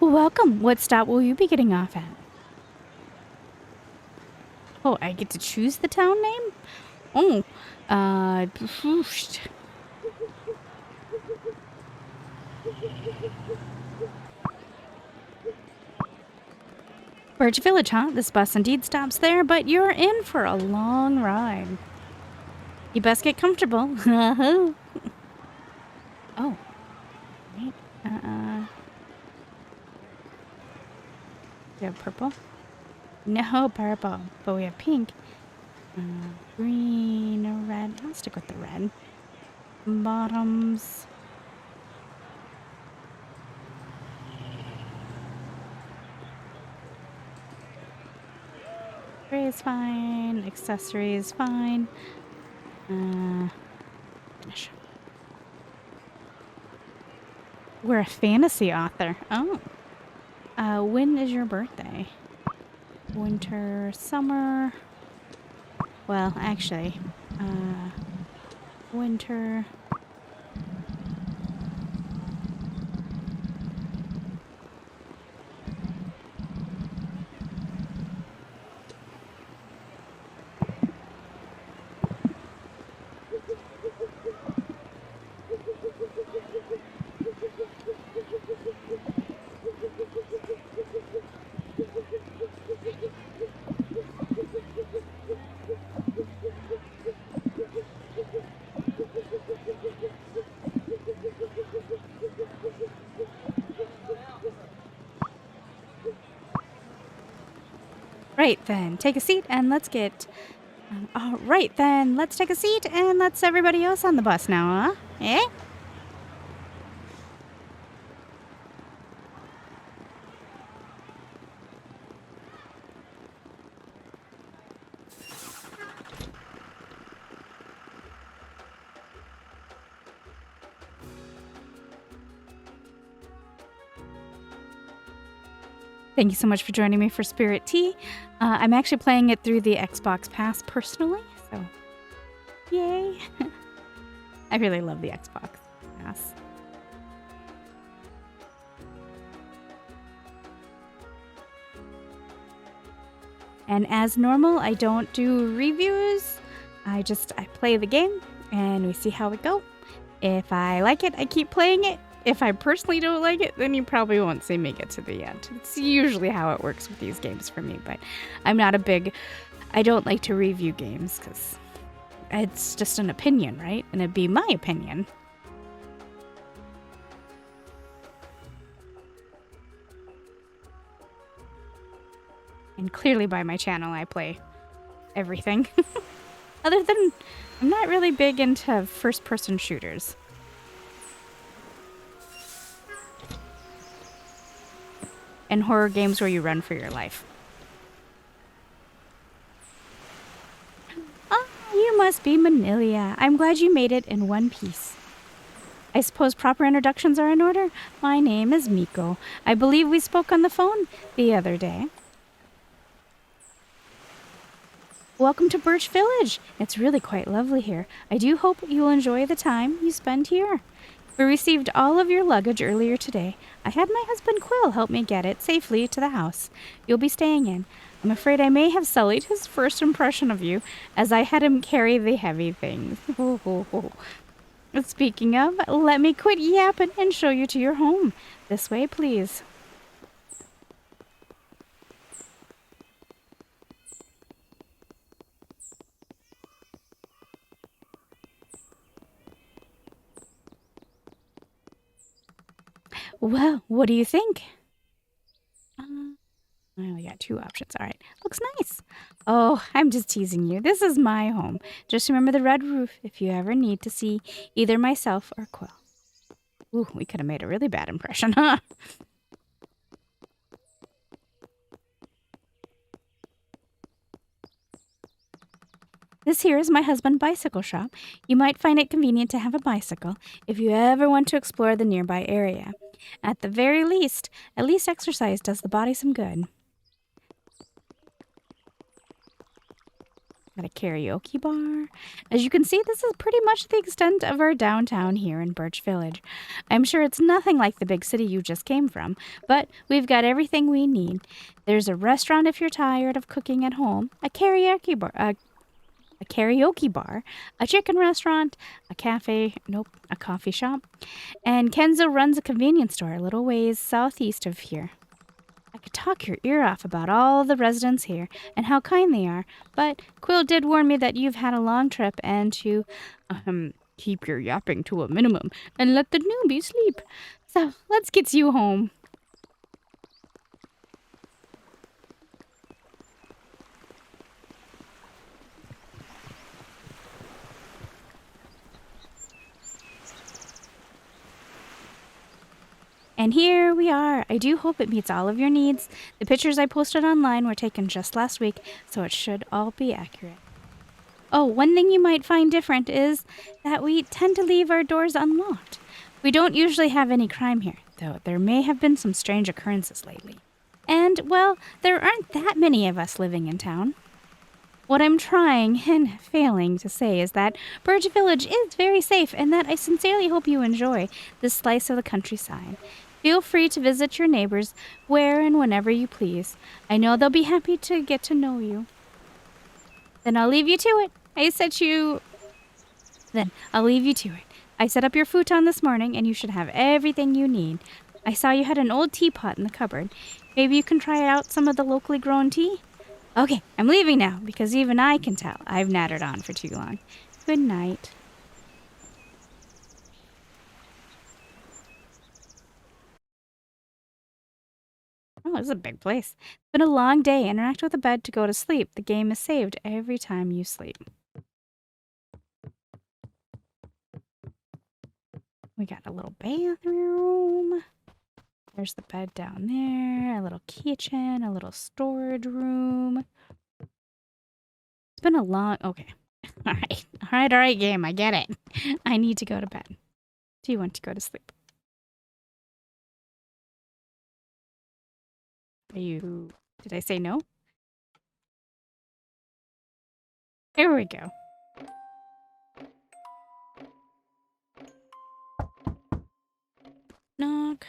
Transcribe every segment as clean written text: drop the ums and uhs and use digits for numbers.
Welcome. What stop will you be getting off at? Oh, I get to choose the town name? Oh, Birch Village, huh? This bus indeed stops there, but you're in for a long ride. You best get comfortable. Oh. Right. We have purple? No purple, but we have pink. Green, red. I'll stick with the red. Bottoms. Gray is fine. Accessory is fine. Finish. We're a fantasy author. Oh. When is your birthday? Winter, summer. Well, actually, winter. Right then, take a seat and let's get... all right then, let's take a seat and let's everybody else on the bus now, huh? Eh? Thank you so much for joining me for Spirittea. I'm actually playing it through the Xbox Pass personally, so yay. I really love the Xbox Pass. And as normal, I don't do reviews. I play the game and we see how we go. If I like it, I keep playing it. If I personally don't like it, then you probably won't see me get to the end. It's usually how it works with these games for me, but I don't like to review games because it's just an opinion, right? And it'd be my opinion. And clearly by my channel, I play everything. Other than, I'm not really big into first-person shooters. And horror games where you run for your life. Oh, you must be Manilia. I'm glad you made it in one piece. I suppose proper introductions are in order? My name is Miko. I believe we spoke on the phone the other day. Welcome to Birch Village. It's really quite lovely here. I do hope you'll enjoy the time you spend here. We received all of your luggage earlier today. I had my husband Quill help me get it safely to the house you'll be staying in. I'm afraid I may have sullied his first impression of you, as I had him carry the heavy things. Speaking of, let me quit yapping and show you to your home. This way, please. Well, what do you think? I only got two options. All right. Looks nice. Oh, I'm just teasing you. This is my home. Just remember the red roof if you ever need to see either myself or Quill. Ooh, we could have made a really bad impression, huh? This here is my husband's bicycle shop. You might find it convenient to have a bicycle if you ever want to explore the nearby area. At the very least, at least exercise does the body some good. Got a karaoke bar. As you can see, this is pretty much the extent of our downtown here in Birch Village. I'm sure it's nothing like the big city you just came from, but we've got everything we need. There's a restaurant if you're tired of cooking at home, a karaoke bar, a chicken restaurant, a cafe, nope, a coffee shop, and Kenzo runs a convenience store a little ways southeast of here. I could talk your ear off about all the residents here and how kind they are, but Quill did warn me that you've had a long trip and to, keep your yapping to a minimum and let the newbie sleep. So let's get you home. And here we are. I do hope it meets all of your needs. The pictures I posted online were taken just last week, so it should all be accurate. Oh, one thing you might find different is that we tend to leave our doors unlocked. We don't usually have any crime here, though there may have been some strange occurrences lately. And, well, there aren't that many of us living in town. What I'm trying and failing to say is that Birch Village is very safe and that I sincerely hope you enjoy this slice of the countryside. Feel free to visit your neighbors where and whenever you please. I know they'll be happy to get to know you. Then I'll leave you to it. I set up your futon this morning and you should have everything you need. I saw you had an old teapot in the cupboard. Maybe you can try out some of the locally grown tea? Okay, I'm leaving now because even I can tell I've nattered on for too long. Good night. Oh, this is a big place. It's been a long day. Interact with the bed to go to sleep. The game is saved every time you sleep. We got a little bathroom. There's the bed down there. A little kitchen. A little storage room. It's been a long... Okay. All right, game. I get it. I need to go to bed. Do you want to go to sleep? Did I say no? Here we go. Knock.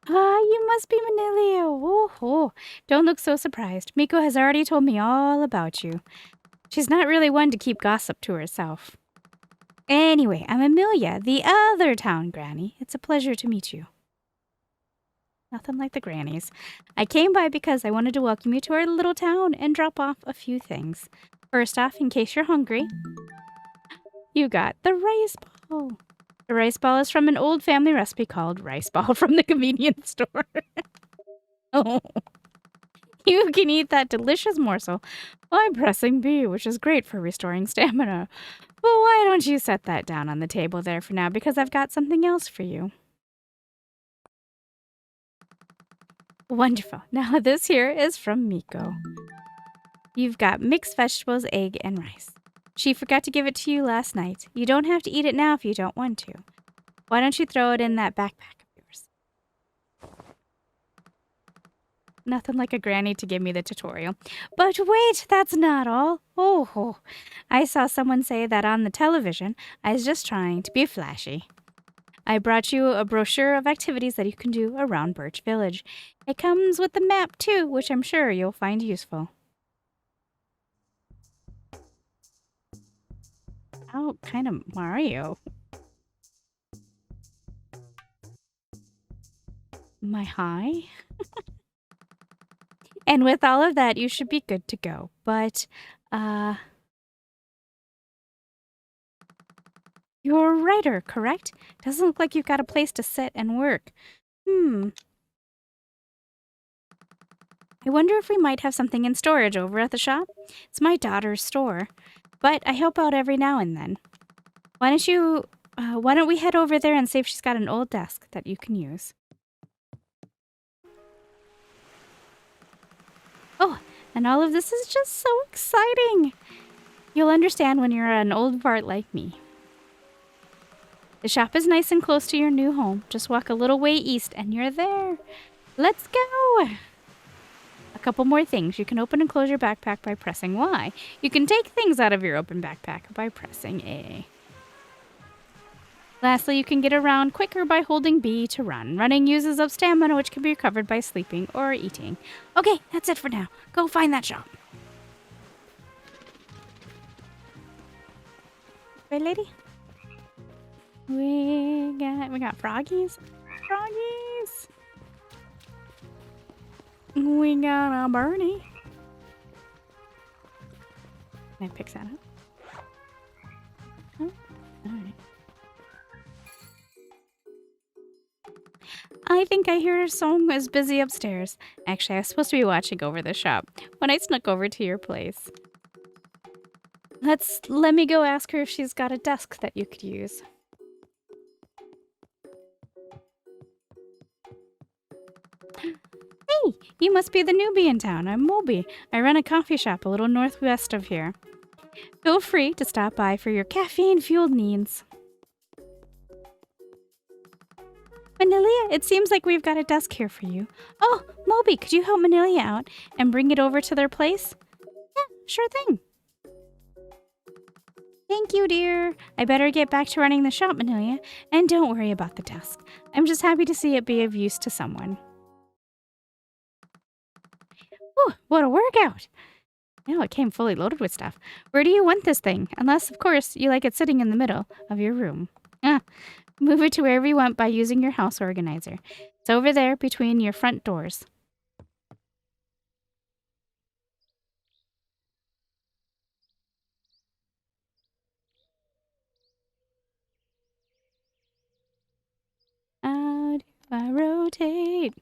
You must be Manilio. Oh, don't look so surprised. Miko has already told me all about you. She's not really one to keep gossip to herself. Anyway, I'm Amelia, the other town granny. It's a pleasure to meet you. Nothing like the grannies. I came by because I wanted to welcome you to our little town and drop off a few things. First off, in case you're hungry, you got the rice ball. The rice ball is from an old family recipe called rice ball from the convenience store. Oh. You can eat that delicious morsel by pressing B, which is great for restoring stamina. But why don't you set that down on the table there for now, because I've got something else for you. Wonderful. Now this here is from Miko. You've got mixed vegetables, egg, and rice. She forgot to give it to you last night. You don't have to eat it now if you don't want to. Why don't you throw it in that backpack of yours? Nothing like a granny to give me the tutorial. But wait, that's not all. Oh, I saw someone say that on the television. I was just trying to be flashy. I brought you a brochure of activities that you can do around Birch Village. It comes with the map too, which I'm sure you'll find useful. Oh, kind of Mario. My high? And with all of that, you should be good to go. But, you're a writer, correct? Doesn't look like you've got a place to sit and work. I wonder if we might have something in storage over at the shop? It's my daughter's store, but I help out every now and then. Why don't we head over there and see if she's got an old desk that you can use? Oh, and all of this is just so exciting. You'll understand when you're an old fart like me. The shop is nice and close to your new home. Just walk a little way east and you're there. Let's go! A couple more things. You can open and close your backpack by pressing Y. You can take things out of your open backpack by pressing A. Lastly, you can get around quicker by holding B to run. Running uses up stamina, which can be recovered by sleeping or eating. Okay, that's it for now. Go find that shop. Right, lady? We got froggies. Froggies. We got a birdie. Can I pick that up? Oh, alright. I think I hear a song was busy upstairs. Actually, I was supposed to be watching over the shop when I snuck over to your place. Let me go ask her if she's got a desk that you could use. Hey, you must be the newbie in town. I'm Moby. I run a coffee shop a little northwest of here. Feel free to stop by for your caffeine-fueled needs. Manilia, it seems like we've got a desk here for you. Oh, Moby, could you help Manilia out and bring it over to their place? Yeah, sure thing. Thank you, dear. I better get back to running the shop, Manilia, and don't worry about the desk. I'm just happy to see it be of use to someone. Ooh, what a workout! No, it came fully loaded with stuff. Where do you want this thing? Unless, of course, you like it sitting in the middle of your room. Move it to wherever you want by using your house organizer. It's over there between your front doors. How do I rotate?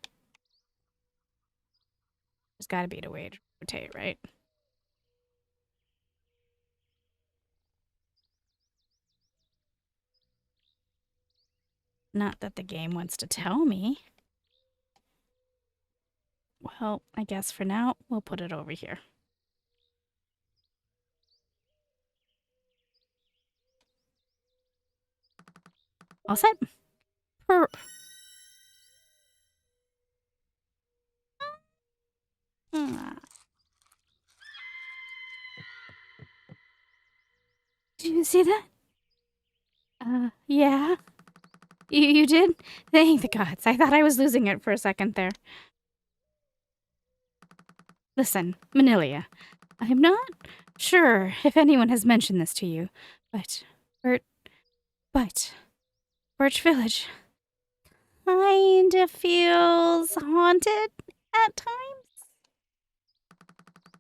There's gotta be a way to rotate, right? Not that the game wants to tell me. Well, I guess for now, we'll put it over here. All set? Did you see that? Yeah. You did? Thank the gods. I thought I was losing it for a second there. Listen, Manilia, I'm not sure if anyone has mentioned this to you, but Birch Village kinda feels haunted at times.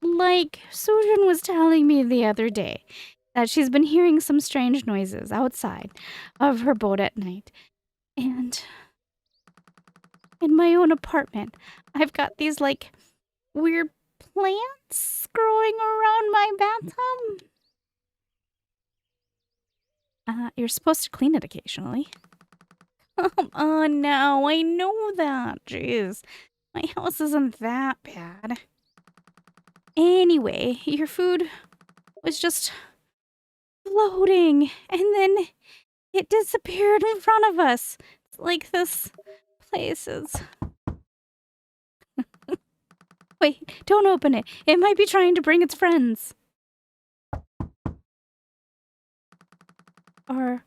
Like Sujin was telling me the other day that she's been hearing some strange noises outside of her boat at night. And in my own apartment, I've got these, like, weird plants growing around my bathtub. You're supposed to clean it occasionally. Come on now, I know that. Jeez, my house isn't that bad. Anyway, your food was just floating, and then it disappeared in front of us. It's like this place is... Wait, don't open it. It might be trying to bring its friends. Or,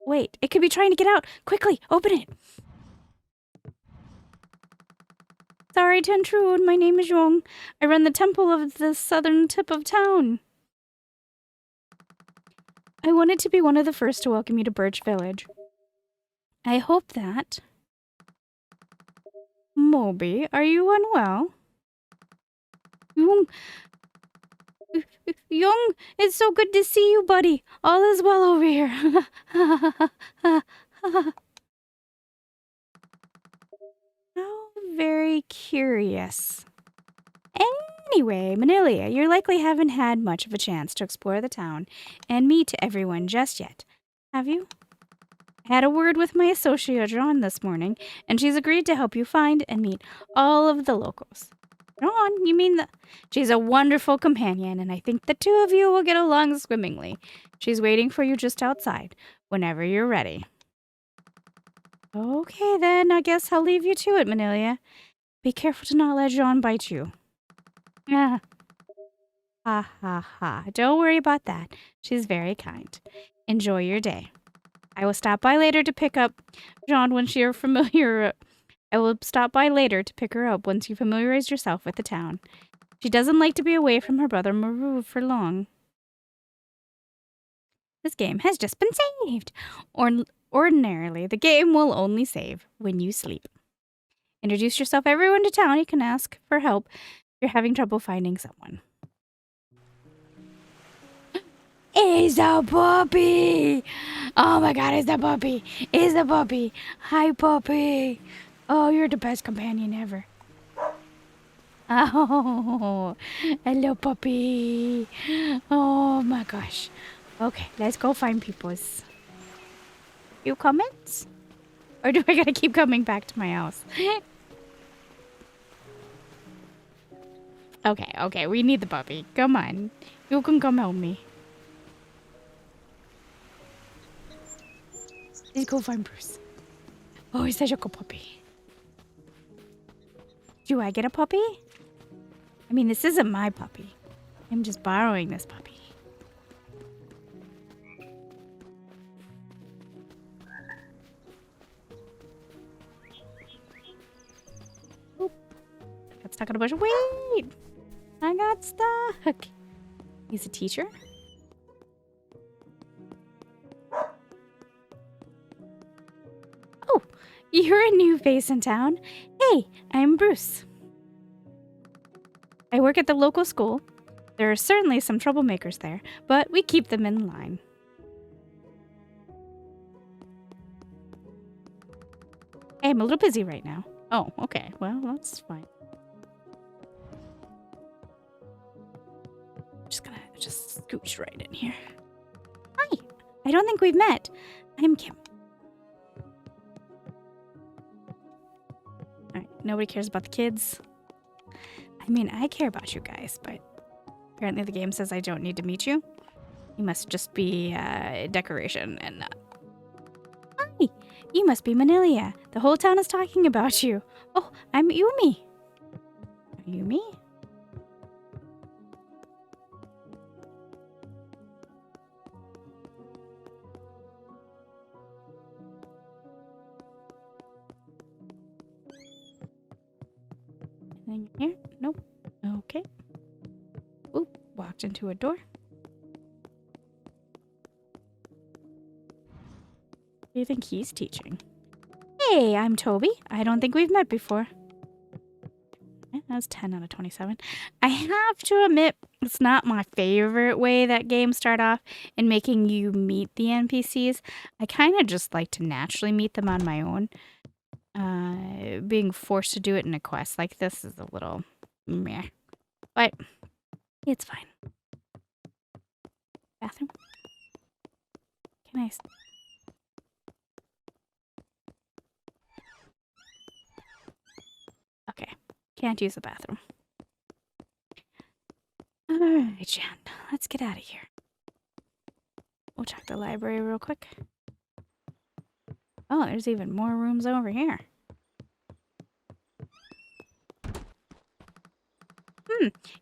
wait, it could be trying to get out. Quickly, open it. Sorry to intrude. My name is Yong. I run the temple of the southern tip of town. I wanted to be one of the first to welcome you to Birch Village. I hope that... Moby, are you unwell? Young, it's so good to see you, buddy. All is well over here. How very curious. Anyway, Manilia, you likely haven't had much of a chance to explore the town and meet everyone just yet, have you? I had a word with my associate John this morning, and she's agreed to help you find and meet all of the locals. John, you mean the... She's a wonderful companion, and I think the two of you will get along swimmingly. She's waiting for you just outside, whenever you're ready. Okay, then. I guess I'll leave you to it, Manilia. Be careful to not let Jean bite you. Ah. Ha ha ha. Don't worry about that. She's very kind. Enjoy your day. I will stop by later to pick up Jean once you're familiar. I will stop by later to pick her up once you familiarize yourself with the town. She doesn't like to be away from her brother Maru for long. This game has just been saved. Ordinarily, the game will only save when you sleep. Introduce yourself everyone to town. You can ask for help if you're having trouble finding someone. It's a puppy! Oh my god, it's a puppy! It's a puppy! Hi, puppy! Oh, you're the best companion ever. Oh, hello, puppy. Oh my gosh. Okay, let's go find people's. You comments? Or do I gotta keep coming back to my house? Okay, we need the puppy. Come on. You can come help me. Let's go find Bruce. Oh, he's such a good puppy. Do I get a puppy? I mean, this isn't my puppy. I'm just borrowing this puppy. Oop. Got stuck in a bush. Wait! I got stuck. He's a teacher? Oh, you're a new face in town. Hey, I'm Bruce. I work at the local school. There are certainly some troublemakers there, but we keep them in line. Hey, I'm a little busy right now. Oh, okay. Well, that's fine. I'm just gonna scooch right in here. Hi. I don't think we've met. I'm Kim. Alright, nobody cares about the kids. I mean, I care about you guys, but apparently the game says I don't need to meet you. You must just be a decoration and not. Hi, you must be Manilia. The whole town is talking about you. Oh, I'm Yumi. Yumi? Anything here? Nope. Okay. Oop, walked into a door. What do you think he's teaching? Hey, I'm Toby. I don't think we've met before. That's 10 out of 27. I have to admit, it's not my favorite way that games start off in making you meet the NPCs. I kind of just like to naturally meet them on my own. Being forced to do it in a quest like this is a little meh. But it's fine. Bathroom? Can I... Okay. Can't use the bathroom. Alright, Jan. Let's get out of here. We'll check the library real quick. Oh, there's even more rooms over here.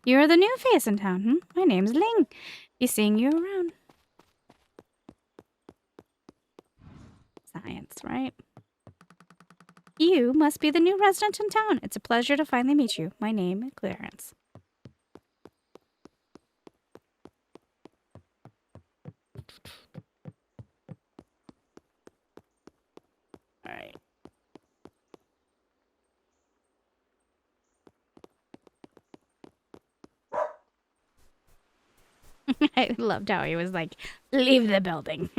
You're the new face in town, My name's Ling. Be seeing you around. Science, right? You must be the new resident in town. It's a pleasure to finally meet you. My name is Clarence. Alright. I loved how he was like, leave the building.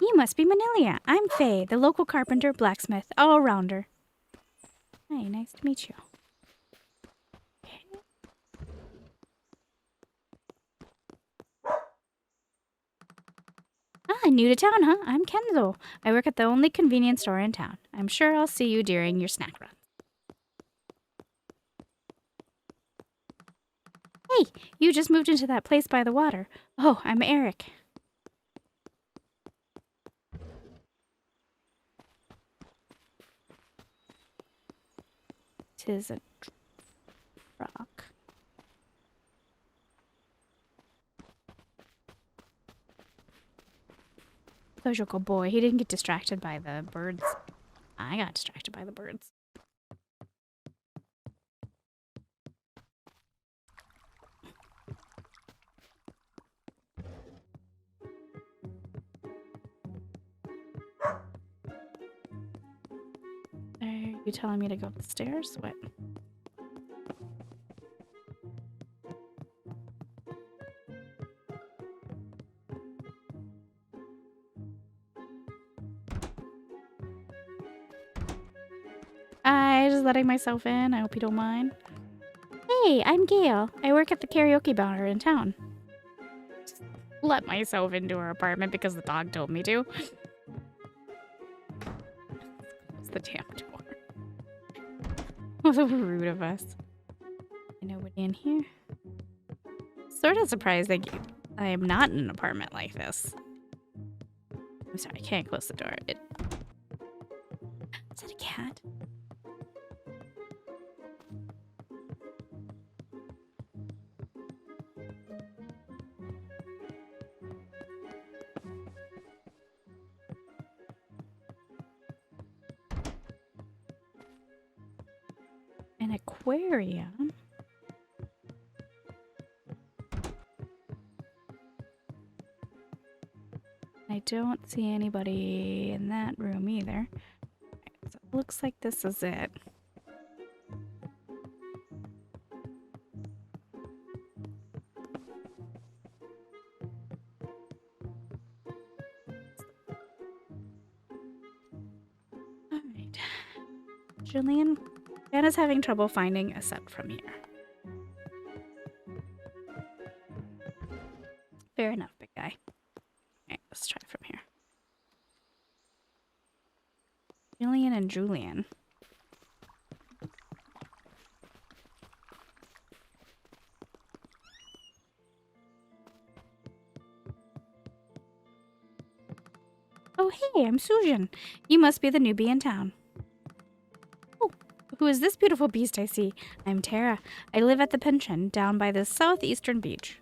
You must be Manilia. I'm Faye, the local carpenter, blacksmith, all-rounder. Hi, nice to meet you. Okay. Ah, new to town, huh? I'm Kenzo. I work at the only convenience store in town. I'm sure I'll see you during your snack run. Hey, you just moved into that place by the water. Oh, I'm Eric. Tis a rock. Social boy. He didn't get distracted by the birds. I got distracted by the birds. Are you telling me to go upstairs? What? I just letting myself in. I hope you don't mind. Hey, I'm Gail. I work at the karaoke bar in town. Just let myself into her apartment because the dog told me to. It's the damn door. So rude of us. Nobody in here. Sort of surprised that I am not in an apartment like this. I'm sorry, I can't close the door. Is that a cat? An aquarium? I don't see anybody in that room either. So it looks like this is it. Alright. Julian, Anna's having trouble finding a set from here. Fair enough, big guy. Alright, let's try from here. Julian and Julian. Oh, hey, I'm Susan. You must be the newbie in town. Oh, who is this beautiful beast I see? I'm Tara. I live at the pension down by the southeastern beach.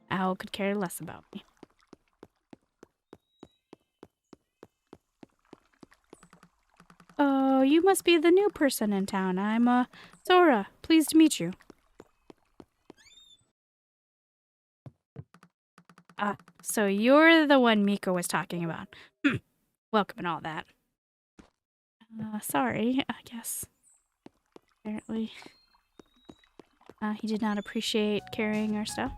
Owl could care less about me. Oh, you must be the new person in town. I'm, Sora. Pleased to meet you. Ah, so you're the one Miko was talking about. Welcome and all that. Sorry, I guess. Apparently. He did not appreciate carrying our stuff.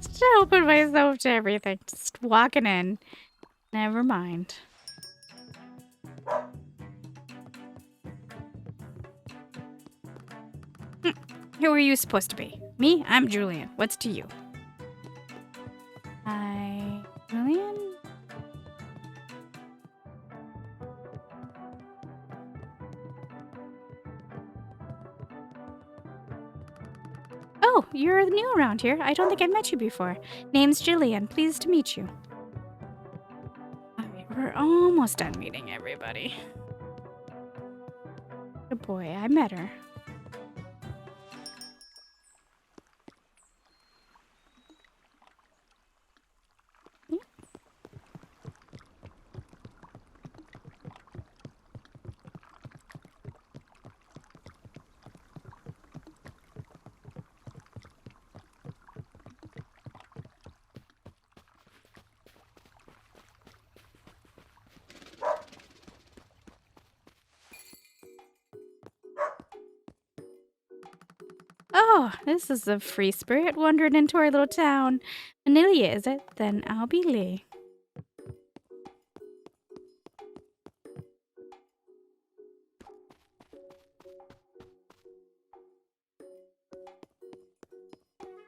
Just helping myself to everything. Just walking in. Never mind. Who are you supposed to be? Me? I'm Julian. What's to you? Hi, Julian? Oh, you're new around here. I don't think I've met you before. Name's Jillian. Pleased to meet you. Alright, we're almost done meeting everybody. Good boy, I met her. Oh, this is a free spirit wandering into our little town. Anelia, is it? Then I'll be Lee.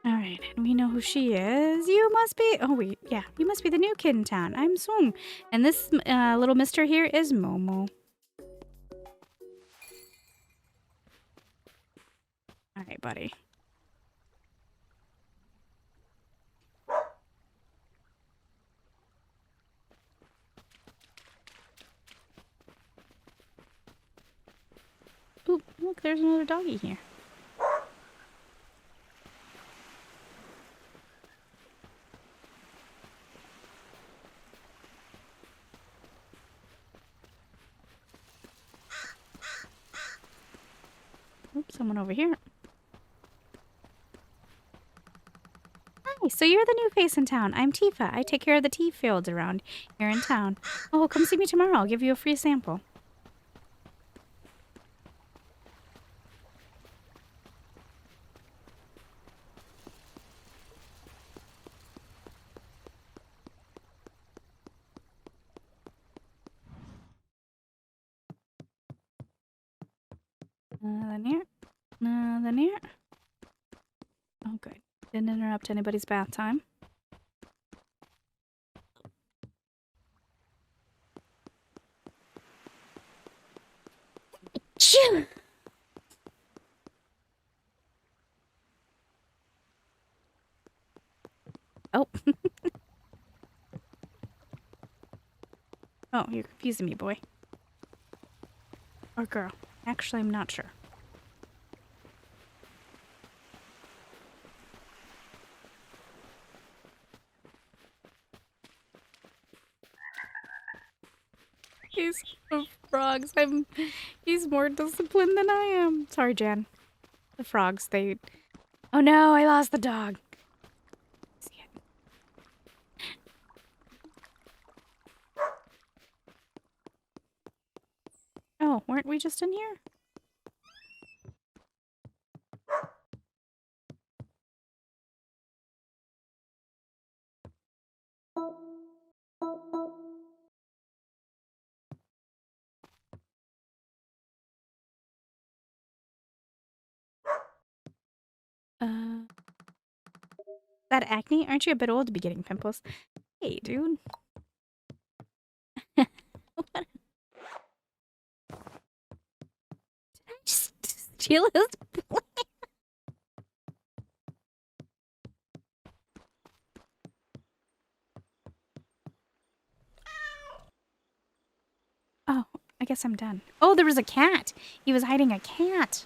All right, and we know who she is. You must be. Oh wait, yeah, you must be the new kid in town. I'm Sung, and this little mister here is Momo. All right, buddy. Ooh, look, there's another doggy here. Oops, someone over here. Hi, so you're the new face in town. I'm Tifa. I take care of the tea fields around here in town. Oh, come see me tomorrow. I'll give you a free sample. Nothing here. Nothing here. Oh, good. Didn't interrupt anybody's bath time. Achoo! Oh. Oh, you're confusing me, boy. Or girl. Actually, I'm not sure. He's of frogs. He's more disciplined than I am. Sorry, Jan. The frogs, they... Oh no, I lost the dog. See it. Oh, weren't we just in here? That acne? Aren't you a bit old to be getting pimples? Hey, dude. What? Did I just steal his plant? Oh, I guess I'm done. Oh, there was a cat. He was hiding a cat.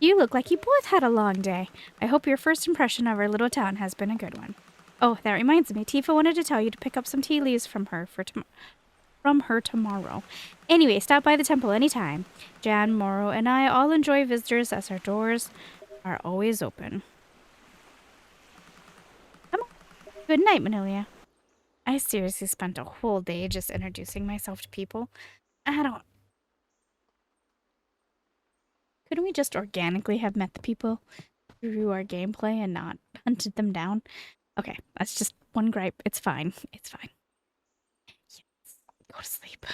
You look like you both had a long day. I hope your first impression of our little town has been a good one. Oh, that reminds me. Tifa wanted to tell you to pick up some tea leaves from her tomorrow. Anyway, stop by the temple anytime. Jan, Moro, and I all enjoy visitors as our doors are always open. Come on. Good night, Manilia. I seriously spent a whole day just introducing myself to people. Couldn't we just organically have met the people through our gameplay and not hunted them down? Okay, that's just one gripe. It's fine. It's fine. Yes. Go to sleep.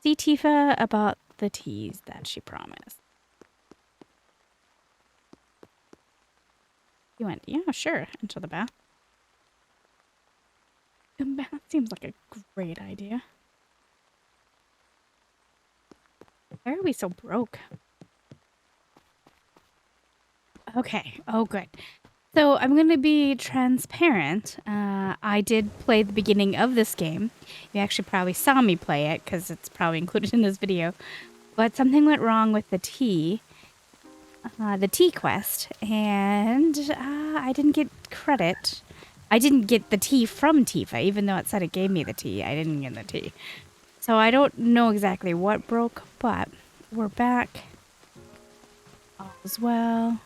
See Tifa about the teas that she promised. You went, yeah, sure, into the bath. The bath seems like a great idea. Why are we so broke? Okay. Oh, good. So I'm going to be transparent. I did play the beginning of this game. You actually probably saw me play it because it's probably included in this video. But something went wrong with the tea quest, and I didn't get credit. I didn't get the tea from Tifa, even though it said it gave me the tea. I didn't get the tea. So I don't know exactly what broke, but we're back. All is well.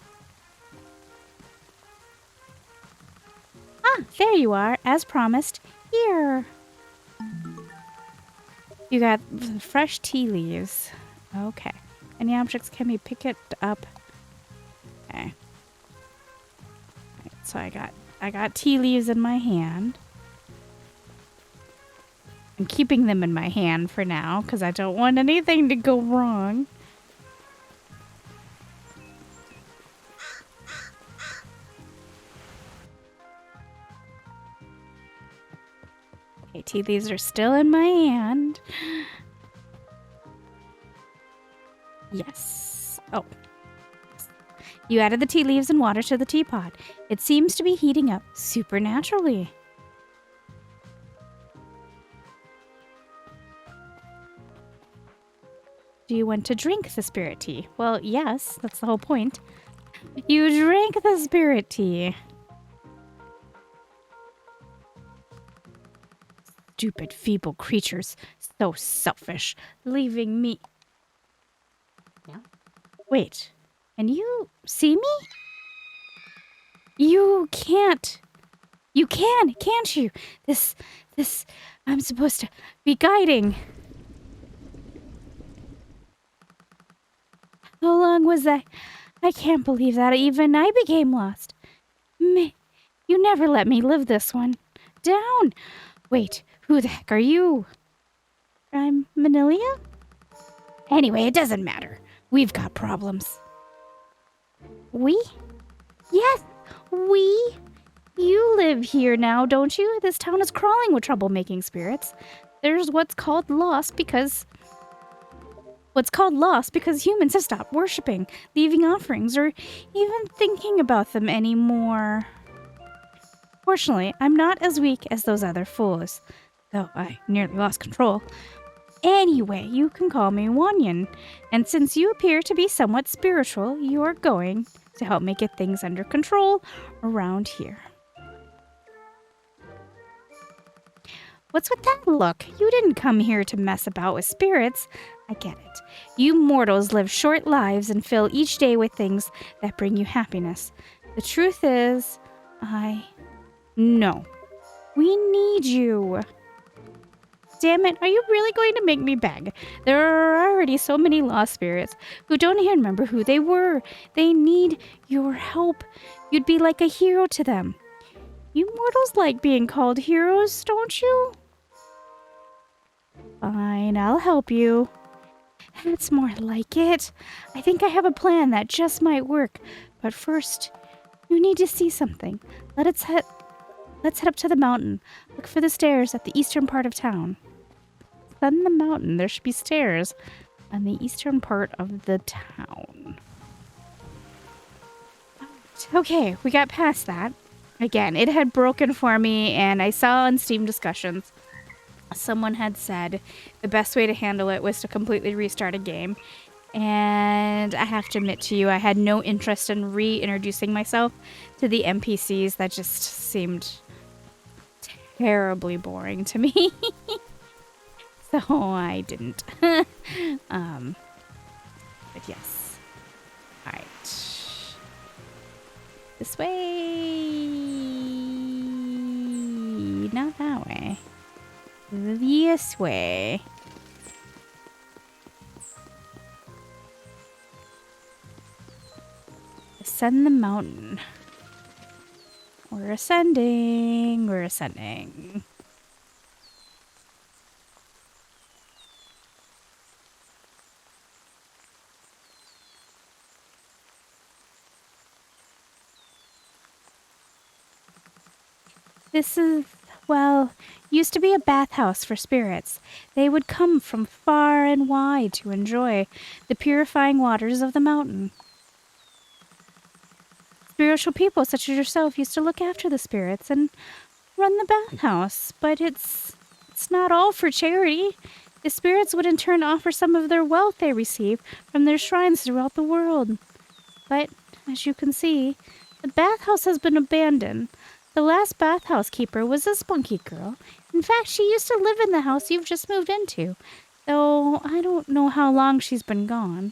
Ah, there you are, as promised. Here. You got fresh tea leaves. Okay. Any objects can be picked up. Okay. Right, so I got tea leaves in my hand. I'm keeping them in my hand for now because I don't want anything to go wrong. Okay, tea leaves are still in my hand. Yes. Oh. You added the tea leaves and water to the teapot. It seems to be heating up supernaturally. Do you want to drink the spirit tea? Well, yes, that's the whole point. You drank the spirit tea. Stupid, feeble creatures. So selfish. Leaving me. Yeah. Wait. And you see me? You can't. You can't you? This, I'm supposed to be guiding. How long was I? I can't believe that even I became lost. You never let me live this one. Down. Wait, who the heck are you? I'm Manilia? Anyway, it doesn't matter. We've got problems. We? Yes, we. You live here now, don't you? This town is crawling with troublemaking spirits. There's what's called lost because humans have stopped worshipping, leaving offerings, or even thinking about them anymore. Fortunately, I'm not as weak as those other fools, though I nearly lost control. Anyway, you can call me Wanyan, and since you appear to be somewhat spiritual, you are going to help me get things under control around here. What's with that look? You didn't come here to mess about with spirits. I get it. You mortals live short lives and fill each day with things that bring you happiness. The truth is, No. We need you. Damn it, are you really going to make me beg? There are already so many lost spirits who don't even remember who they were. They need your help. You'd be like a hero to them. You mortals like being called heroes, don't you? Fine, I'll help you. That's more like it. I think I have a plan that just might work. But first, you need to see something. Let's head up to the mountain. Look for the stairs at the eastern part of town. On the mountain, there should be stairs on the eastern part of the town. Okay, we got past that. Again, it had broken for me, and I saw on Steam discussions someone had said the best way to handle it was to completely restart a game. And I have to admit to you, I had no interest in reintroducing myself to the NPCs. That just seemed terribly boring to me. So I didn't. But yes. Alright. This way. Not that way. This way. Ascend the mountain. We're ascending. We're ascending. This is, well, used to be a bathhouse for spirits. They would come from far and wide to enjoy the purifying waters of the mountain. Spiritual people such as yourself used to look after the spirits and run the bathhouse, but it's not all for charity. The spirits would in turn offer some of their wealth they receive from their shrines throughout the world. But, as you can see, the bathhouse has been abandoned. The last bathhouse keeper was a spunky girl. In fact, she used to live in the house you've just moved into, though I don't know how long she's been gone.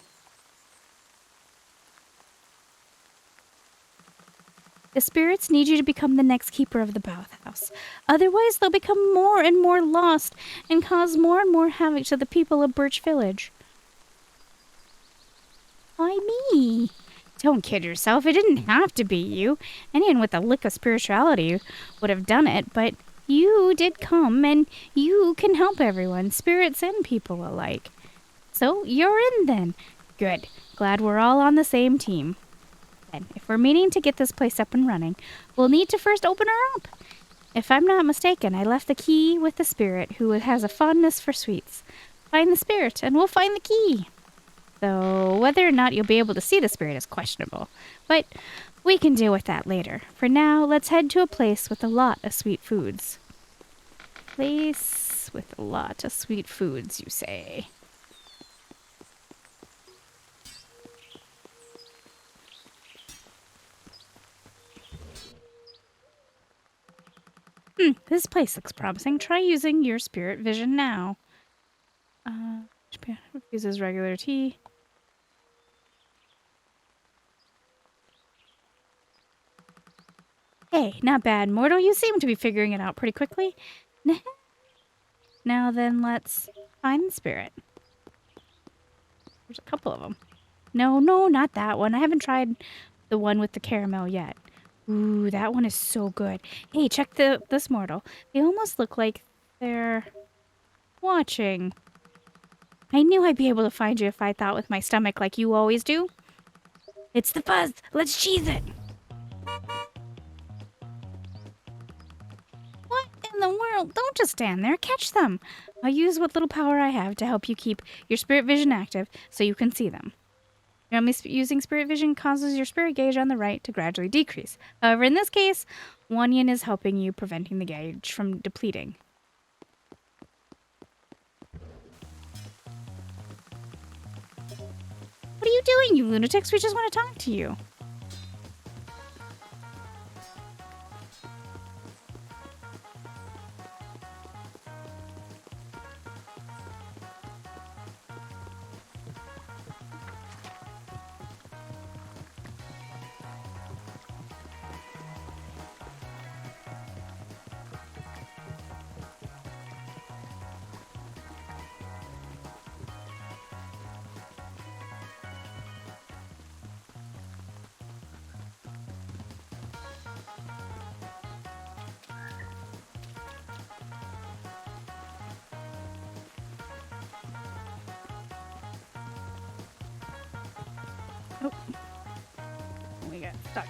The spirits need you to become the next keeper of the bathhouse. Otherwise, they'll become more and more lost and cause more and more havoc to the people of Birch Village. Why me? Don't kid yourself. It didn't have to be you. Anyone with a lick of spirituality would have done it, but you did come, and you can help everyone, spirits and people alike. So you're in then. Good. Glad we're all on the same team. And if we're meaning to get this place up and running, we'll need to first open her up. If I'm not mistaken, I left the key with the spirit who has a fondness for sweets. Find the spirit, and we'll find the key. Though whether or not you'll be able to see the spirit is questionable. But we can deal with that later. For now, let's head to a place with a lot of sweet foods. Place with a lot of sweet foods, you say? This place looks promising. Try using your spirit vision now. Uses regular tea. Hey, not bad, mortal. You seem to be figuring it out pretty quickly. Now then, let's find the spirit. There's a couple of them. No, not that one. I haven't tried the one with the caramel yet. Ooh, that one is so good. Hey, check this mortal. They almost look like they're watching. I knew I'd be able to find you if I thought with my stomach like you always do. It's the fuzz. Let's cheese it. What in the world? Don't just stand there. Catch them. I'll use what little power I have to help you keep your spirit vision active so you can see them. Using spirit vision causes your spirit gauge on the right to gradually decrease. However, in this case, one yin is helping you, preventing the gauge from depleting. What are you doing, you lunatics? We just want to talk to you. Oh, we got stuck.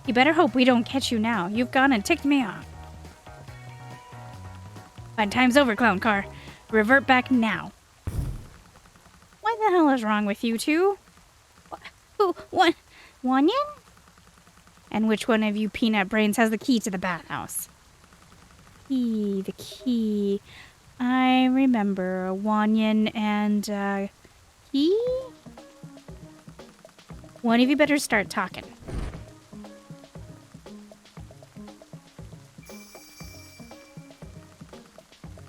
You better hope we don't catch you now. You've gone and ticked me off. Fun time's over, clown car. Revert back now. What the hell is wrong with you two? Who? What? Wanyan? And which one of you peanut brains has the key to the bathhouse? The key. I remember Wanyan and, key? One of you better start talking.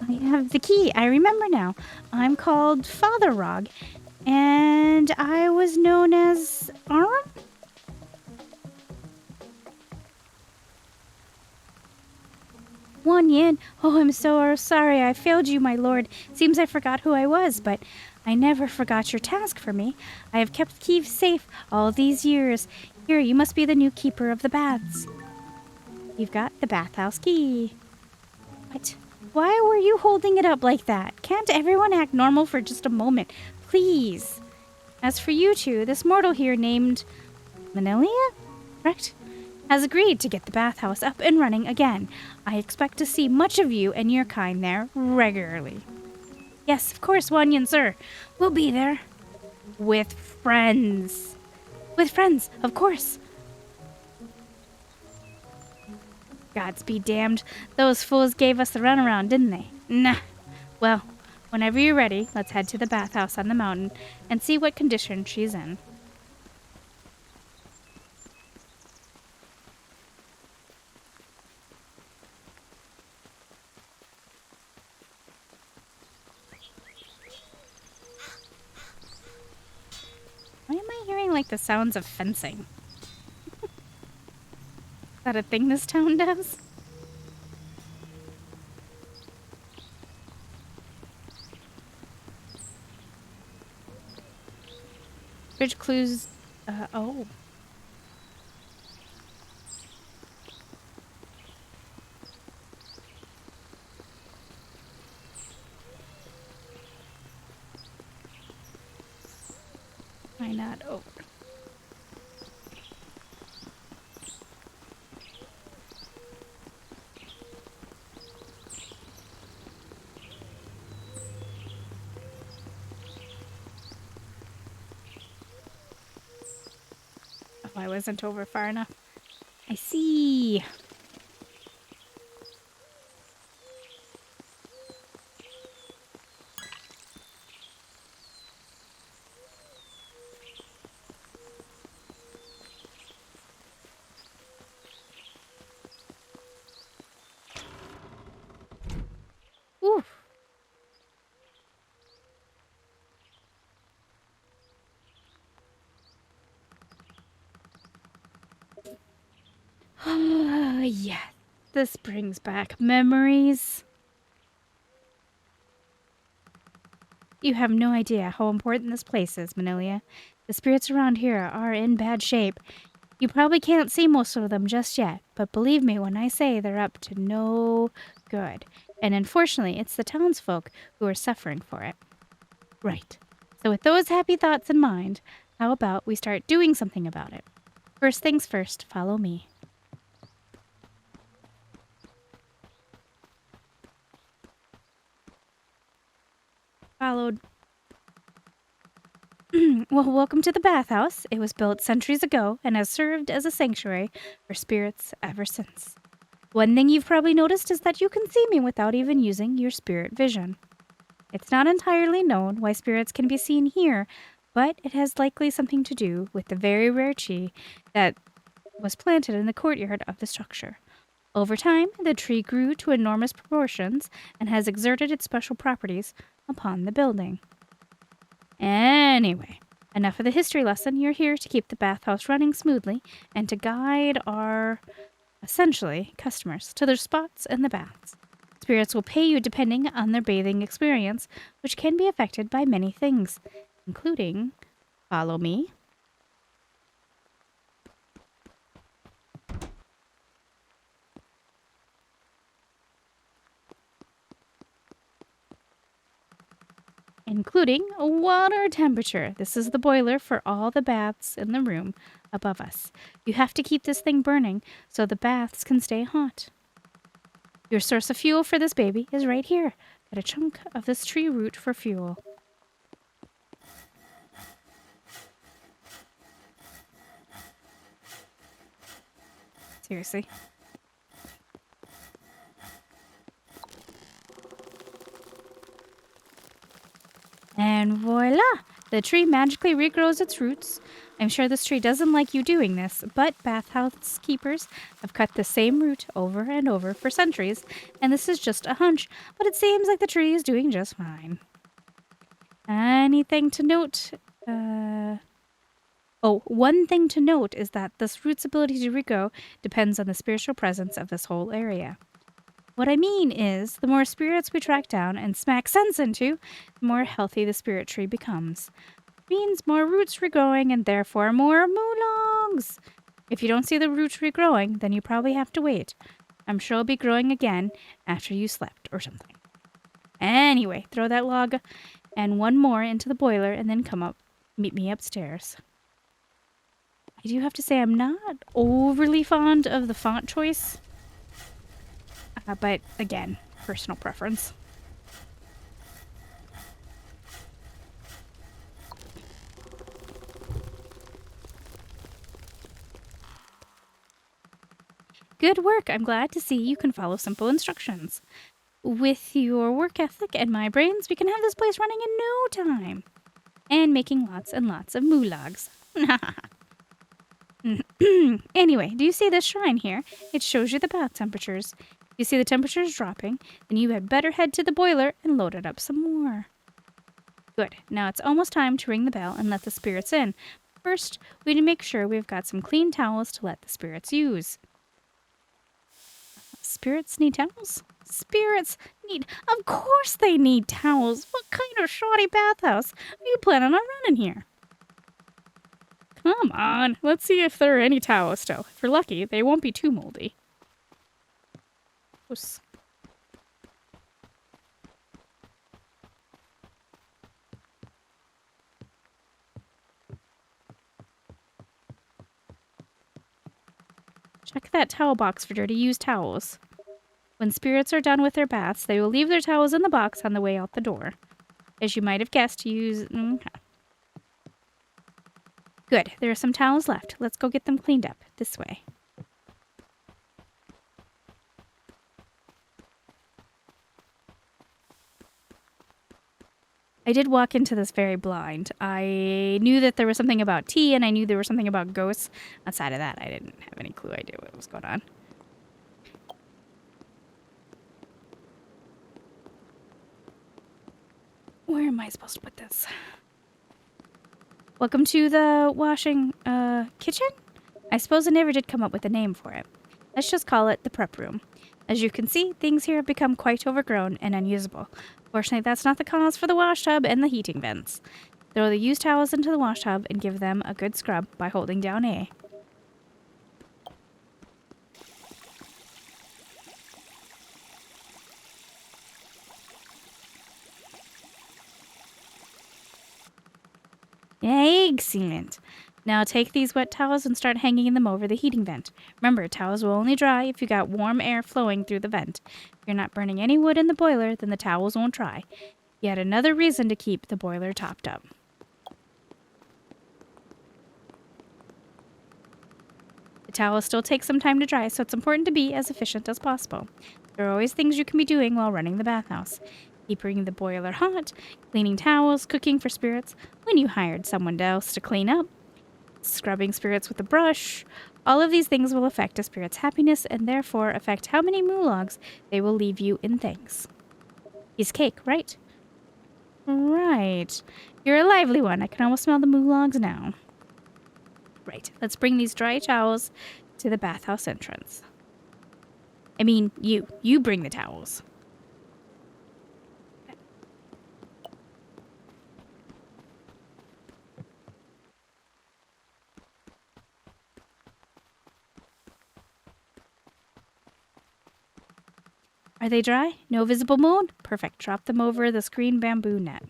I have the key. I remember now. I'm called Father Rog, and I was known as Aram? One yin. Oh, I'm so sorry. I failed you, my lord. Seems I forgot who I was, but I never forgot your task for me. I have kept the key safe all these years. Here, you must be the new keeper of the baths. You've got the bathhouse key. What? Why were you holding it up like that? Can't everyone act normal for just a moment? Please. As for you two, this mortal here named Manilia, correct? Has agreed to get the bathhouse up and running again. I expect to see much of you and your kind there regularly. Yes, of course, Wanyan, sir. We'll be there. With friends. With friends, of course. Gods be damned. Those fools gave us the runaround, didn't they? Nah. Well, whenever you're ready, let's head to the bathhouse on the mountain and see what condition she's in. definitely like the sounds of fencing. Is that a thing this town does? Bridge clues. Oh. Why not over? Oh, I wasn't over far enough. I see. Ooh. Yes. This brings back memories. You have no idea how important this place is, Manolia. The spirits around here are in bad shape. You probably can't see most of them just yet, but believe me when I say they're up to no good. And unfortunately, it's the townsfolk who are suffering for it. Right. So with those happy thoughts in mind, how about we start doing something about it? First things first, follow me. Followed. Well, welcome to the bathhouse. It was built centuries ago and has served as a sanctuary for spirits ever since. One thing you've probably noticed is that you can see me without even using your spirit vision. It's not entirely known why spirits can be seen here, but it has likely something to do with the very rare tree that was planted in the courtyard of the structure. Over time, the tree grew to enormous proportions and has exerted its special properties upon the building. Anyway, enough of the history lesson. You're here to keep the bathhouse running smoothly and to guide our, essentially, customers to their spots in the baths. Spirits will pay you depending on their bathing experience, which can be affected by many things, including, follow me, including water temperature. This is the boiler for all the baths in the room above us. You have to keep this thing burning so the baths can stay hot. Your source of fuel for this baby is right here. Got a chunk of this tree root for fuel. Seriously. And voila! The tree magically regrows its roots. I'm sure this tree doesn't like you doing this, but bathhouse keepers have cut the same root over and over for centuries, and this is just a hunch, but it seems like the tree is doing just fine. Anything to note? One thing to note is that this root's ability to regrow depends on the spiritual presence of this whole area. What I mean is, the more spirits we track down and smack sense into, the more healthy the spirit tree becomes. Means more roots regrowing and therefore more moolongs. If you don't see the roots regrowing, then you probably have to wait. I'm sure it'll be growing again after you slept or something. Anyway, throw that log and one more into the boiler and then come up, meet me upstairs. I do have to say I'm not overly fond of the font choice. But again, personal preference. Good work. I'm glad to see you can follow simple instructions. With your work ethic and my brains, we can have this place running in no time. And making lots and lots of moologs. Anyway, do you see this shrine here? It shows you the bath temperatures. You see the temperatures dropping, then you had better head to the boiler and load it up some more. Good. Now it's almost time to ring the bell and let the spirits in. First, we need to make sure we've got some clean towels to let the spirits use. Spirits need towels? Spirits need... Of course they need towels! What kind of shoddy bathhouse are you planning on running here? Come on, let's see if there are any towels still. If we're lucky, they won't be too moldy. Oops. Check that towel box for dirty used towels. When spirits are done with their baths, they will leave their towels in the box on the way out the door. As you might have guessed, use... Okay. Good, there are some towels left. Let's go get them cleaned up. This way. I did walk into this very blind. I knew that there was something about tea, and I knew there was something about ghosts. Outside of that, I didn't have any idea what was going on. Where am I supposed to put this? Welcome to the washing, kitchen? I suppose I never did come up with a name for it. Let's just call it the prep room. As you can see, things here have become quite overgrown and unusable. Fortunately, that's not the cause for the wash tub and the heating vents. Throw the used towels into the wash tub and give them a good scrub by holding down A. Excellent. Now take these wet towels and start hanging them over the heating vent. Remember, towels will only dry if you got warm air flowing through the vent. If you're not burning any wood in the boiler, then the towels won't dry. Yet another reason to keep the boiler topped up. The towels still take some time to dry, so it's important to be as efficient as possible. There are always things you can be doing while running the bathhouse. Keeping the boiler hot, cleaning towels, cooking for spirits, when you hired someone else to clean up, scrubbing spirits with a brush. All of these things will affect a spirit's happiness and therefore affect how many moologs they will leave you in thanks. He's cake, right? Right. You're a lively one. I can almost smell the moologs now. Right. Let's bring these dry towels to the bathhouse entrance. I mean, you bring the towels. Are they dry? No visible mold? Perfect. Drop them over the screen bamboo net.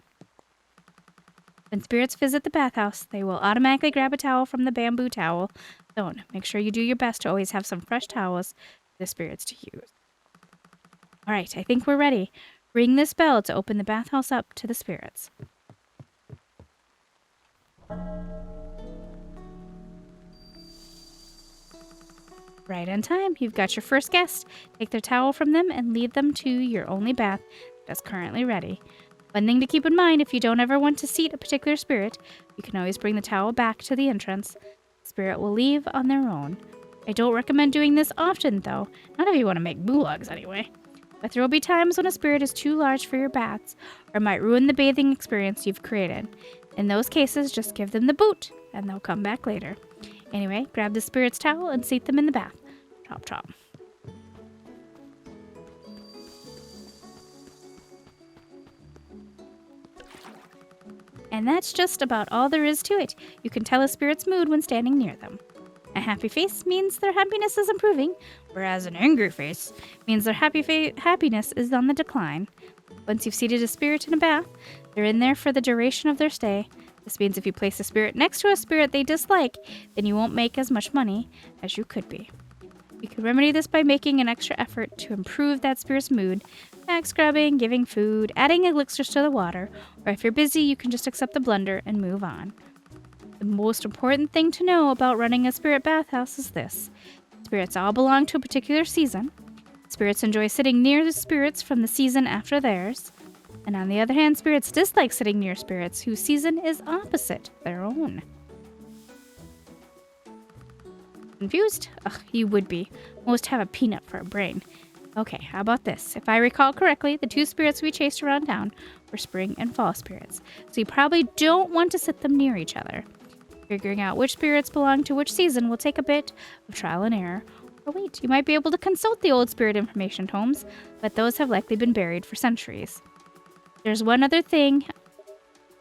When spirits visit the bathhouse, they will automatically grab a towel from the bamboo towel zone. Make sure you do your best to always have some fresh towels for the spirits to use. All right, I think we're ready. Ring this bell to open the bathhouse up to the spirits. Right on time. You've got your first guest. Take their towel from them and lead them to your only bath that's currently ready. One thing to keep in mind, if you don't ever want to seat a particular spirit, you can always bring the towel back to the entrance. The spirit will leave on their own. I don't recommend doing this often, though. Not if you want to make moologs anyway. But there will be times when a spirit is too large for your baths, or might ruin the bathing experience you've created. In those cases, just give them the boot, and they'll come back later. Anyway, grab the spirit's towel and seat them in the bath. Chop, chop. And that's just about all there is to it. You can tell a spirit's mood when standing near them. A happy face means their happiness is improving, whereas an angry face means their happiness is on the decline. Once you've seated a spirit in a bath, they're in there for the duration of their stay. This means if you place a spirit next to a spirit they dislike, then you won't make as much money as you could be. You can remedy this by making an extra effort to improve that spirit's mood, back scrubbing, giving food, adding elixirs to the water, or if you're busy, you can just accept the blunder and move on. The most important thing to know about running a spirit bathhouse is this. Spirits all belong to a particular season. Spirits enjoy sitting near the spirits from the season after theirs. And on the other hand, spirits dislike sitting near spirits whose season is opposite their own. Confused? Ugh, you would be. Most have a peanut for a brain. Okay, how about this? If I recall correctly, the two spirits we chased around town were spring and fall spirits, so you probably don't want to sit them near each other. Figuring out which spirits belong to which season will take a bit of trial and error. Or wait, you might be able to consult the old spirit information tomes, but those have likely been buried for centuries. There's one other thing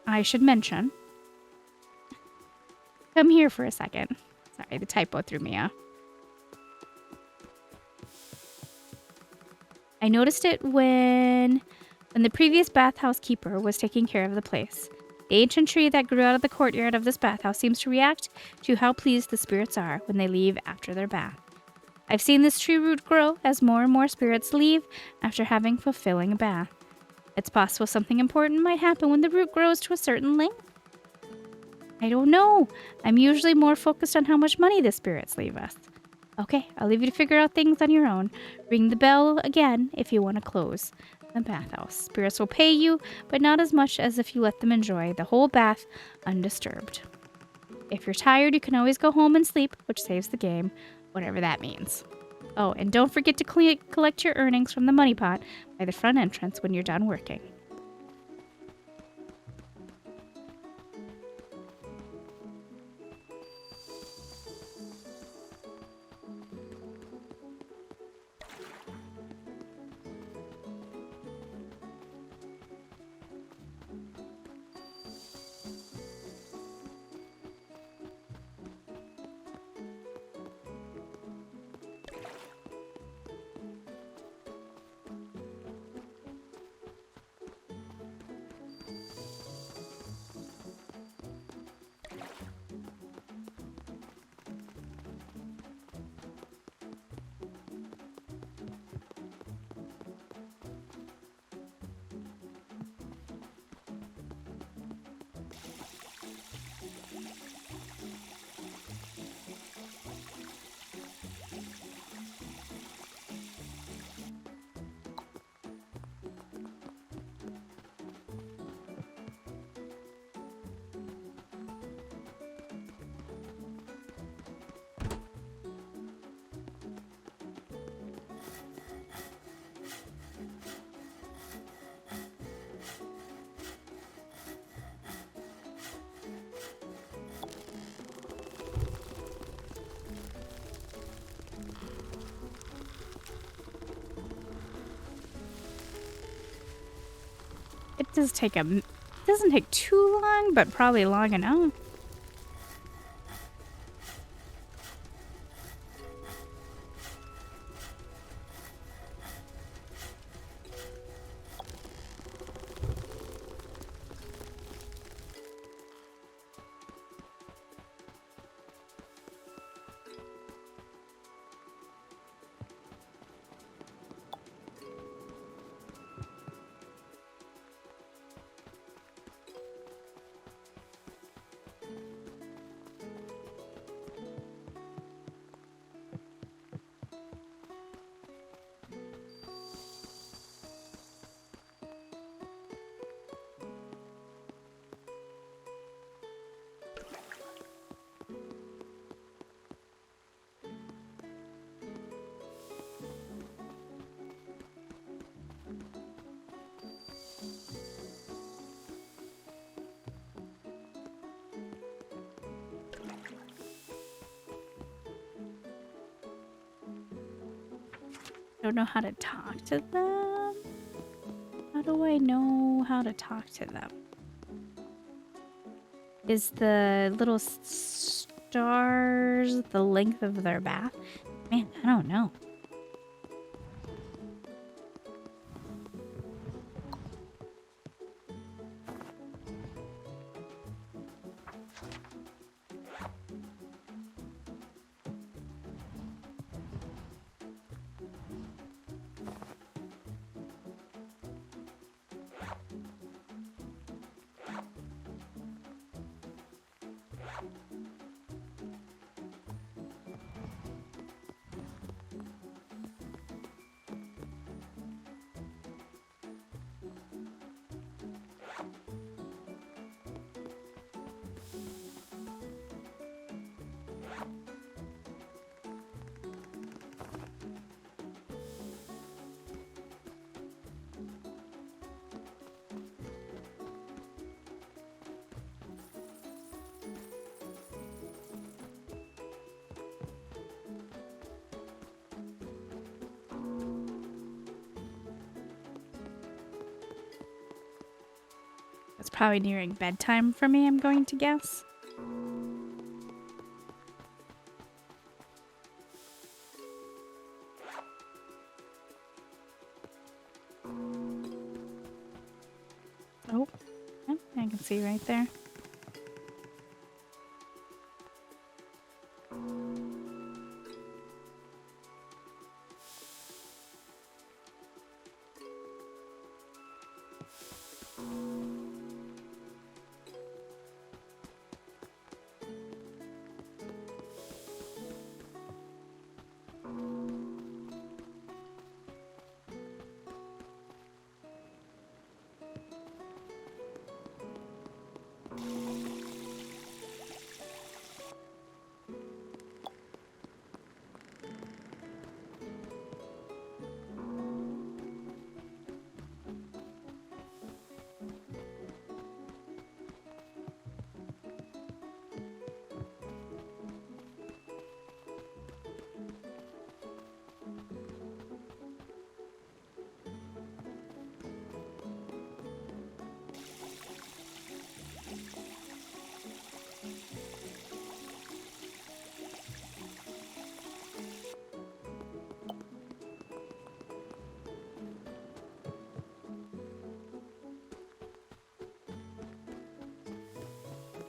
I should mention. Come here for a second. Sorry, the typo threw me off. I noticed it when the previous bathhouse keeper was taking care of the place. The ancient tree that grew out of the courtyard of this bathhouse seems to react to how pleased the spirits are when they leave after their bath. I've seen this tree root grow as more and more spirits leave after having fulfilling a bath. It's possible something important might happen when the root grows to a certain length. I don't know. I'm usually more focused on how much money the spirits leave us. Okay, I'll leave you to figure out things on your own. Ring the bell again if you want to close the bathhouse. Spirits will pay you, but not as much as if you let them enjoy the whole bath undisturbed. If you're tired, you can always go home and sleep, which saves the game, whatever that means. Oh, and don't forget to collect your earnings from the money pot by the front entrance when you're done working. It doesn't take too long, but probably long enough. Don't know how to talk to them. How do I know how to talk to them? Is the little stars the length of their bath? Man, I don't know. It's probably nearing bedtime for me, I'm going to guess. Oh, yeah, I can see right there.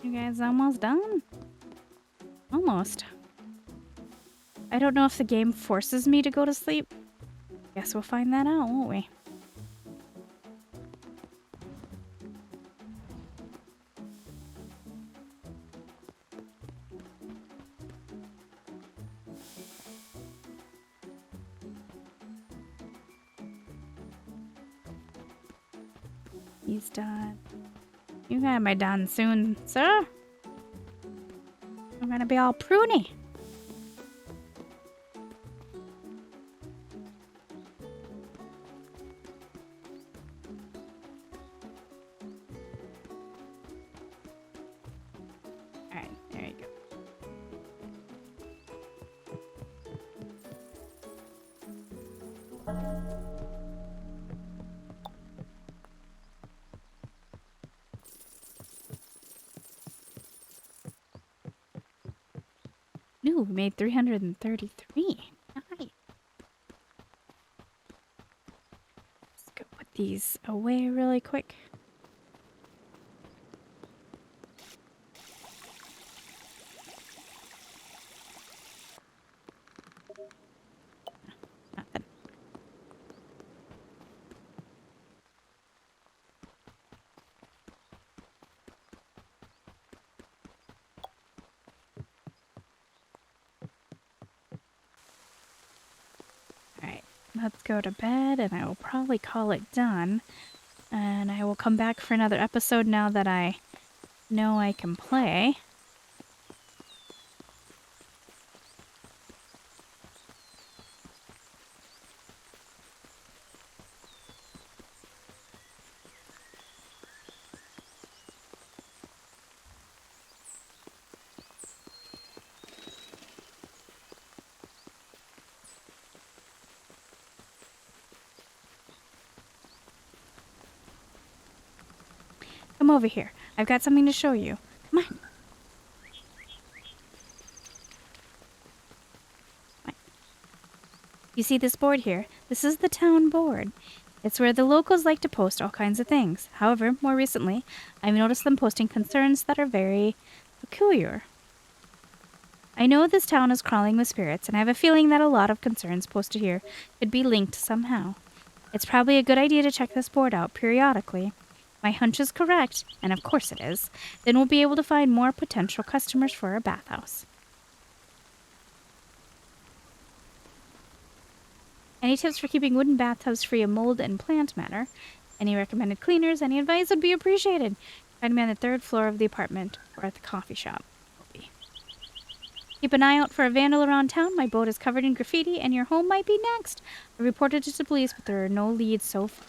You guys almost done? Almost. I don't know if the game forces me to go to sleep. Guess we'll find that out, won't we? He's done. You got me done soon, sir. I'm gonna be all pruny. Alright, there you go. Ooh, we made 333. Nice. Let's go put these away really quick. Nothing. Alright, let's go to bed and I will probably call it done. And I will come back for another episode now that I know I can play. Come over here. I've got something to show you. Come on. You see this board here? This is the town board. It's where the locals like to post all kinds of things. However, more recently, I've noticed them posting concerns that are very peculiar. I know this town is crawling with spirits, and I have a feeling that a lot of concerns posted here could be linked somehow. It's probably a good idea to check this board out periodically. My hunch is correct, and of course it is. Then we'll be able to find more potential customers for our bathhouse. Any tips for keeping wooden bathtubs free of mold and plant matter? Any recommended cleaners? Any advice would be appreciated. Find me on the 3rd floor of the apartment or at the coffee shop. Keep an eye out for a vandal around town. My boat is covered in graffiti and your home might be next. I reported it to police, but there are no leads so far.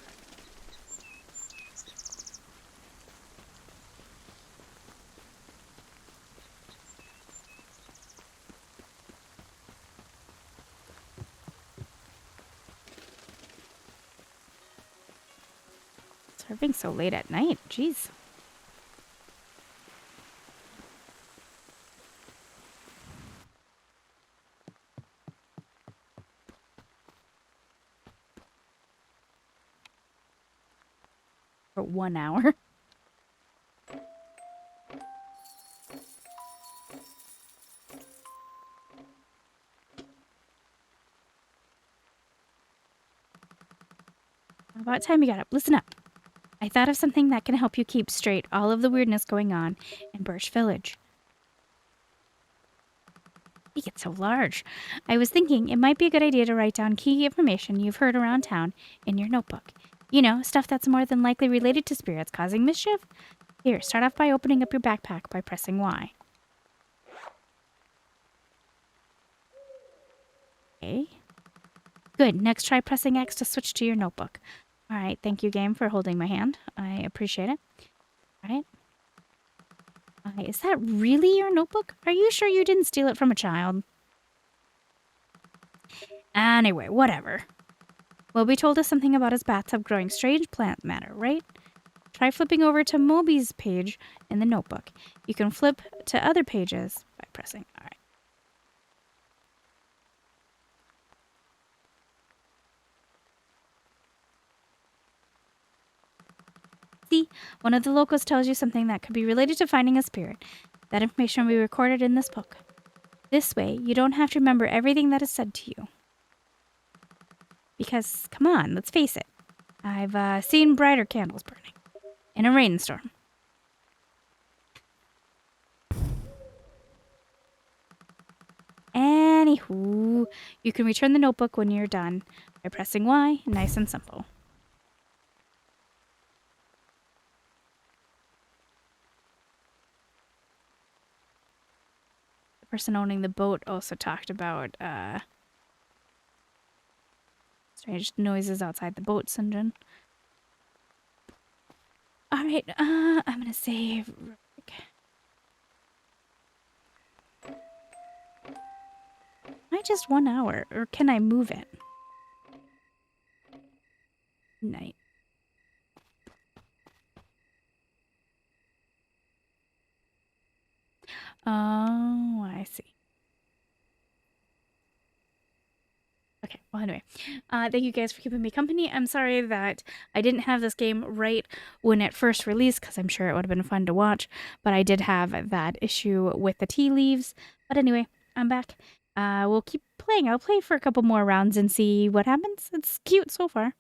Serving so late at night. Jeez. For 1 hour. About time you got up. Listen up. I thought of something that can help you keep straight all of the weirdness going on in Birch Village. It gets so large. I was thinking it might be a good idea to write down key information you've heard around town in your notebook. You know, stuff that's more than likely related to spirits causing mischief. Here, start off by opening up your backpack by pressing Y. Okay. Good. Next, try pressing X to switch to your notebook. All right. Thank you, game, for holding my hand. I appreciate it. All right. Is that really your notebook? Are you sure you didn't steal it from a child? Anyway, whatever. Moby told us something about his bathtub growing strange plant matter, right? Try flipping over to Moby's page in the notebook. You can flip to other pages by pressing. All right. See, one of the locals tells you something that could be related to finding a spirit. That information will be recorded in this book. This way, you don't have to remember everything that is said to you. Because, come on, let's face it. I've seen brighter candles burning in a rainstorm. Anywho, you can return the notebook when you're done by pressing Y. Nice and simple. The person owning the boat also talked about strange noises outside the boat's engine. All right, I'm gonna save. Why just 1 hour, or can I move it? Night. Oh, I see. Okay, well, anyway, thank you guys for keeping me company. I'm sorry that I didn't have this game right when it first released, because I'm sure it would have been fun to watch, but I did have that issue with the tea leaves. But anyway, I'm back. We'll keep playing. I'll play for a couple more rounds and see what happens. It's cute so far.